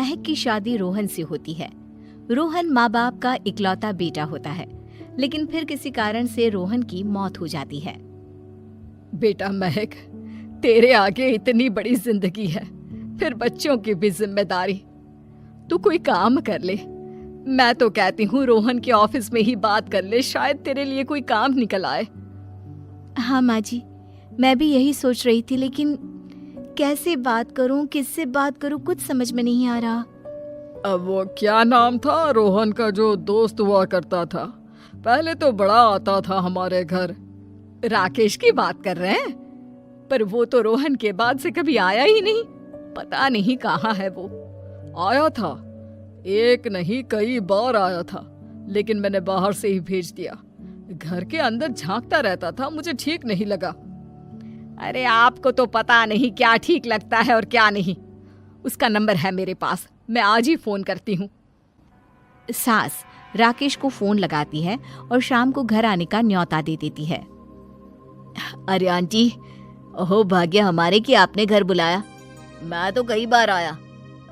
महक की शादी रोहन से होती है। रोहन माँ बाप का इकलौता बेटा होता है, लेकिन फिर किसी कारण से रोहन की मौत हो जाती है। बेटा महक, तेरे आगे इतनी बड़ी जिंदगी है, फिर बच्चों की भी जिम्मेदारी। तू कोई काम कर ले। मैं तो कहती हूँ रोहन के ऑफिस में ही बात कर ले, शायद तेरे लिए कोई काम निकल आए। हाँ माँ जी, मैं भी यही सोच रही थी, लेकिन कैसे बात करूं, किससे बात करूं, कुछ समझ में नहीं आ रहा। अब वो क्या नाम था रोहन का जो दोस्त हुआ करता था, पहले तो बड़ा आता था हमारे घर। राकेश की बात कर रहे हैं? पर वो तो रोहन के बाद से कभी आया ही नहीं, पता नहीं कहाँ है वो। आया था, एक नहीं कई बार आया था, लेकिन मैंने बाहर से ही भेज दिया। घर के अंदर झांकता रहता था, मुझे ठीक नहीं लगा। अरे आपको तो पता नहीं क्या ठीक लगता है और क्या नहीं। उसका नंबर है मेरे पास, मैं आज ही फोन करती हूँ। सास राकेश को फोन लगाती है और शाम को घर आने का न्योता दे देती है। अरे आंटी, ओहो भाग्य हमारे कि आपने घर बुलाया। मैं तो कई बार आया,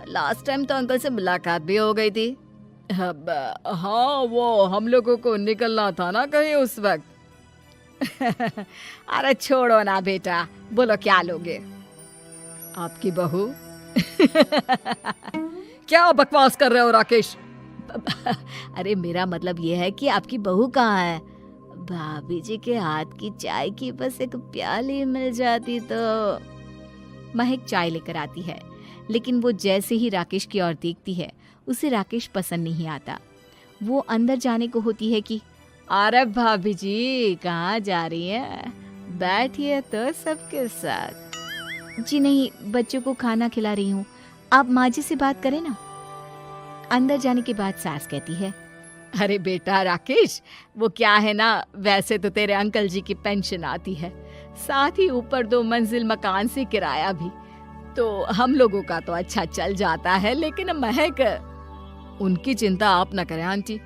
लास्ट टाइम तो अंकल से मुलाकात भी हो गई थी। हाँ, वो हम लोगों को निकलना था ना कहीं उस वक्त। अरे छोड़ो ना बेटा, बोलो क्या लोगे? आपकी बहू। क्या बकवास कर रहे हो राकेश? अरे मेरा मतलब ये है कि आपकी बहू कहाँ है? भाभी जी के हाथ की चाय की बस एक प्याली मिल जाती तो। महक चाय लेकर आती है, लेकिन वो जैसे ही राकेश की ओर देखती है, उसे राकेश पसंद नहीं आता। वो अंदर जाने को होती है कि अरे भाभी जी कहाँ जा रही हैं? बैठिए तो सबके साथ। जी नहीं, बच्चों को खाना खिला रही हूँ, आप माँ जी से बात करें ना। अंदर जाने के बाद सास कहती है, अरे बेटा राकेश, वो क्या है ना, वैसे तो तेरे अंकल जी की पेंशन आती है, साथ ही ऊपर 2 मंजिल मकान से किराया भी, तो हम लोगों का तो अच्छा चल जाता है। लेकिन महक, उनकी चिंता आप न करें आंटी,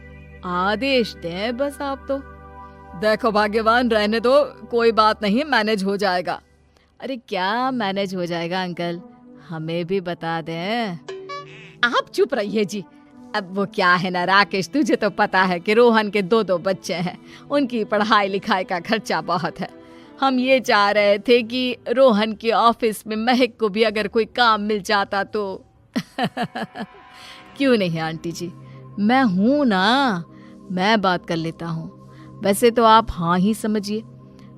आदेश दें बस आप तो। देखो भाग्यवान, रहने दो, कोई बात नहीं, मैनेज हो जाएगा। अरे क्या मैनेज हो जाएगा अंकल, हमें भी बता दें। आप चुप रहिए जी। अब वो क्या है ना राकेश, तुझे तो पता है कि रोहन के 2 बच्चे हैं, उनकी पढ़ाई लिखाई का खर्चा बहुत है। हम ये चाह रहे थे कि रोहन के ऑफिस में महक को भी अगर कोई काम मिल जाता तो। क्यों नहीं आंटी जी, मैं हूं ना, मैं बात कर लेता हूँ। वैसे तो आप हाँ ही समझिए।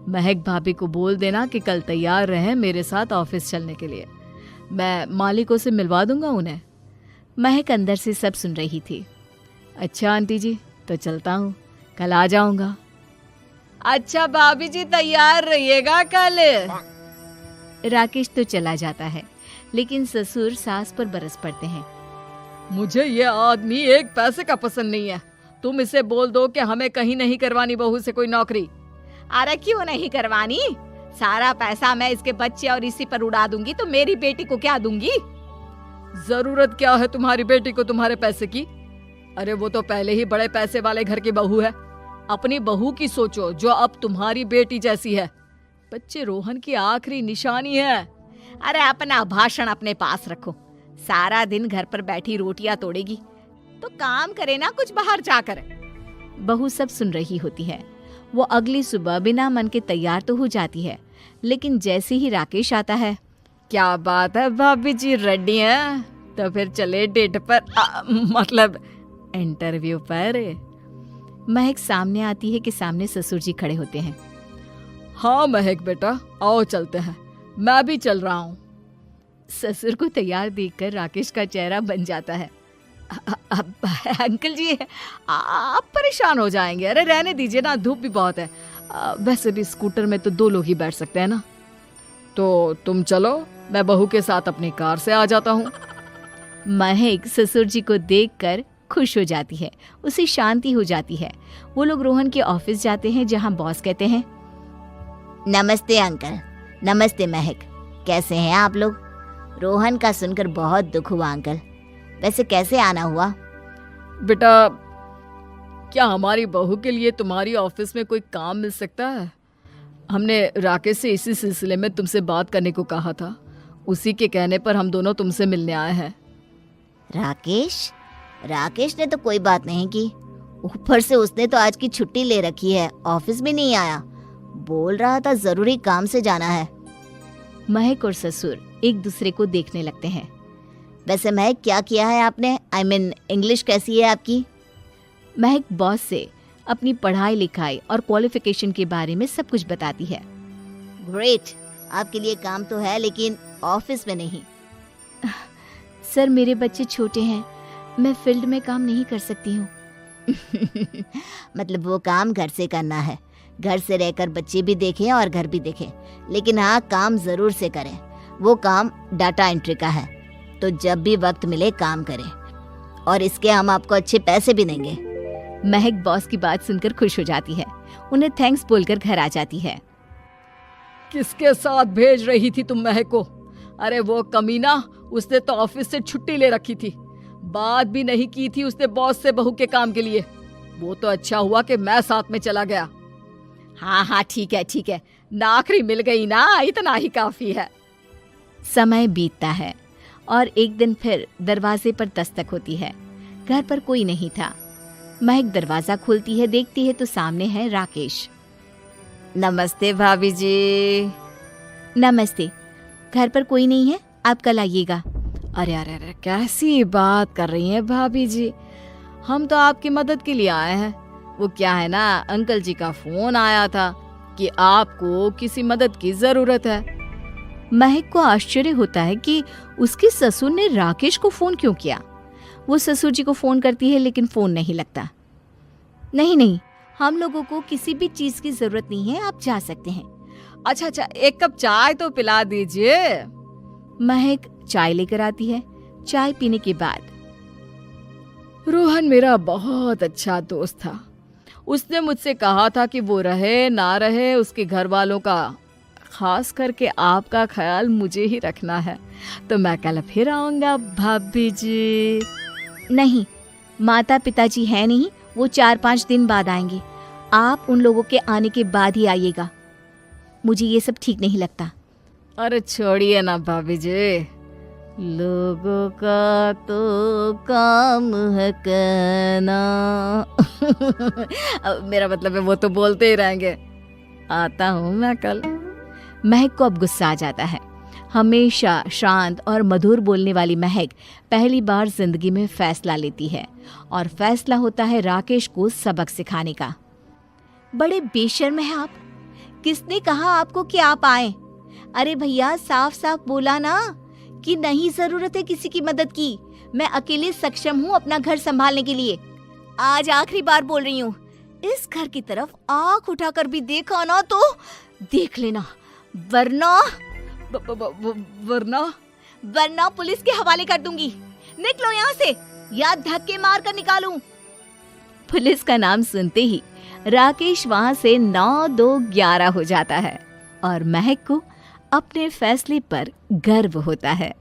महक भाभी को बोल देना कि कल तैयार रहें मेरे साथ ऑफिस चलने के लिए, मैं मालिकों से मिलवा दूंगा उन्हें। महक अंदर से सब सुन रही थी। अच्छा आंटी जी, तो चलता हूँ, कल आ जाऊंगा। अच्छा भाभी जी, तैयार रहिएगा कल। राकेश तो चला जाता है, लेकिन ससुर सास पर बरस पड़ते हैं। मुझे ये आदमी एक पैसे का पसंद नहीं है। तुम इसे बोल दो कि हमें कहीं नहीं करवानी बहू से कोई नौकरी। अरे क्यों नहीं करवानी? सारा पैसा मैं इसके बच्चे और इसी पर उड़ा दूंगी, तो मेरी बेटी को क्या दूंगी? जरूरत क्या है तुम्हारी बेटी को तुम्हारे पैसे की? अरे वो तो पहले ही बड़े पैसे वाले घर की बहू है। अपनी बहू की सोचो जो अब तुम्हारी बेटी जैसी है। बच्चे रोहन की आखिरी निशानी है। अरे अपना भाषण अपने पास रखो, सारा दिन घर पर बैठी रोटियां तोड़ेगी, तो काम करे ना कुछ बाहर जाकर। बहू सब सुन रही होती है। वो अगली सुबह बिना मन के तैयार तो हो जाती है, लेकिन जैसे ही राकेश आता है, क्या बात है भाभी जी, रेडी हैं? तो फिर चले डेट पर, मतलब इंटरव्यू पर। महक सामने आती है कि सामने ससुर जी खड़े होते हैं। हाँ महक बेटा, आओ चलते हैं, मैं भी चल रहा हूँ। ससुर को तैयार देखकर राकेश का चेहरा बन जाता है। अंकल जी, आप परेशान हो जाएंगे। अरे रहने दीजिए ना, धूप भी बहुत है। वैसे भी स्कूटर में तो 2 लोग ही बैठ सकते हैं ना। तो तुम चलो, मैं बहू के साथ अपनी कार से आ जाता हूँ। महक ससुर जी को देखकर खुश हो जाती है, उसे शांति हो जाती है। वो लोग रोहन के ऑफिस जाते हैं, जहाँ बॉस कहते हैं, नमस्ते अंकल। नमस्ते महक, कैसे हैं आप लोग? रोहन का सुनकर बहुत दुख हुआ अंकल, वैसे कैसे आना हुआ? बेटा, क्या हमारी बहू के लिए तुम्हारी ऑफिस में कोई काम मिल सकता है? हमने राकेश से इसी सिलसिले में तुमसे बात करने को कहा था, उसी के कहने पर हम दोनों तुमसे मिलने आए हैं। राकेश ने तो कोई बात नहीं की, ऊपर से उसने तो आज की छुट्टी ले रखी है, ऑफिस भी नहीं आया, बोल रहा था जरूरी काम से जाना है। महक और ससुर एक दूसरे को देखने लगते हैं। वैसे महक क्या किया है आपने? आई मीन इंग्लिश कैसी है आपकी? महक बॉस से अपनी पढ़ाई लिखाई और क्वालिफिकेशन के बारे में सब कुछ बताती है। ग्रेट, आपके लिए काम तो है लेकिन ऑफिस में नहीं। सर मेरे बच्चे छोटे हैं, मैं फील्ड में काम नहीं कर सकती हूँ। मतलब वो काम घर से करना है, घर से रहकर बच्चे भी देखें और घर भी देखें, लेकिन हाँ काम जरूर से करें। वो काम डाटा एंट्री का है, तो जब भी वक्त मिले काम करें, और इसके हम आपको अच्छे पैसे भी देंगे। महक बॉस की बात सुनकर खुश हो जाती है, उन्हें थैंक्स बोलकर घर आ जाती है। किसके साथ भेज रही थी तुम महक को? अरे वो कमीना, उसने तो ऑफिस से छुट्टी ले रखी थी, बात भी नहीं की थी उसने बॉस से बहू के काम के लिए। वो तो अच्छा हुआ कि मैं साथ में चला गया। हाँ ठीक है, नौकरी मिल गई ना, इतना ही काफी है। समय बीतता है और एक दिन फिर दरवाजे पर दस्तक होती है। घर पर कोई नहीं था। महक दरवाजा खोलती है, देखती है तो सामने है राकेश। नमस्ते भाभी जी। नमस्ते, घर पर कोई नहीं है, आप कल आइएगा। अरे कैसी बात कर रही हैं भाभी जी, हम तो आपकी मदद के लिए आए हैं। वो क्या है ना, अंकल जी का फोन आया था कि आपको किसी मदद की जरूरत है। महक को आश्चर्य होता है कि उसके ससुर ने राकेश को फोन क्यों किया। वो ससुर जी को फोन करती है लेकिन फोन नहीं लगता। नहीं, हम लोगों को किसी भी चीज की जरूरत नहीं है, आप जा सकते हैं। अच्छा, एक कप चाय तो पिला दीजिए। महक चाय लेकर आती है। चाय पीने के बाद, रोहन मेरा बहुत अच्छा दोस्त था, उसने मुझसे कहा था कि वो रहे ना रहे उसके घर वालों का, खास करके आपका ख्याल मुझे ही रखना है, तो मैं कल फिर आऊंगा भाभी जी। नहीं, माता पिताजी है नहीं, वो 4-5 दिन बाद आएंगे। आप उन लोगों के आने के बाद ही आइएगा, मुझे ये सब ठीक नहीं लगता। अरे छोड़िए ना भाभी जी, लोगों का तो काम है कहना। मेरा मतलब है वो तो बोलते ही रहेंगे। आता हूँ मैं कल। महक को अब गुस्सा आ जाता है। हमेशा शांत और मधुर बोलने वाली महक पहली बार जिंदगी में फैसला लेती है, और फैसला होता है राकेश को सबक सिखाने का। बड़े बेशर्म हैं आप, किसने कहा आपको कि आप आए? अरे भैया, साफ साफ बोला ना कि नहीं जरूरत है किसी की मदद की, मैं अकेले सक्षम हूँ अपना घर संभालने के लिए। आज आखिरी बार बोल रही हूँ, इस घर की तरफ आंख उठाकर भी देखा ना तो देख लेना, वरना वरना पुलिस के हवाले कर दूंगी। निकलो यहाँ से, या धक्के मार कर निकालूं। पुलिस का नाम सुनते ही राकेश वहां से 9-2-11 हो जाता है, और महक को अपने फैसले पर गर्व होता है।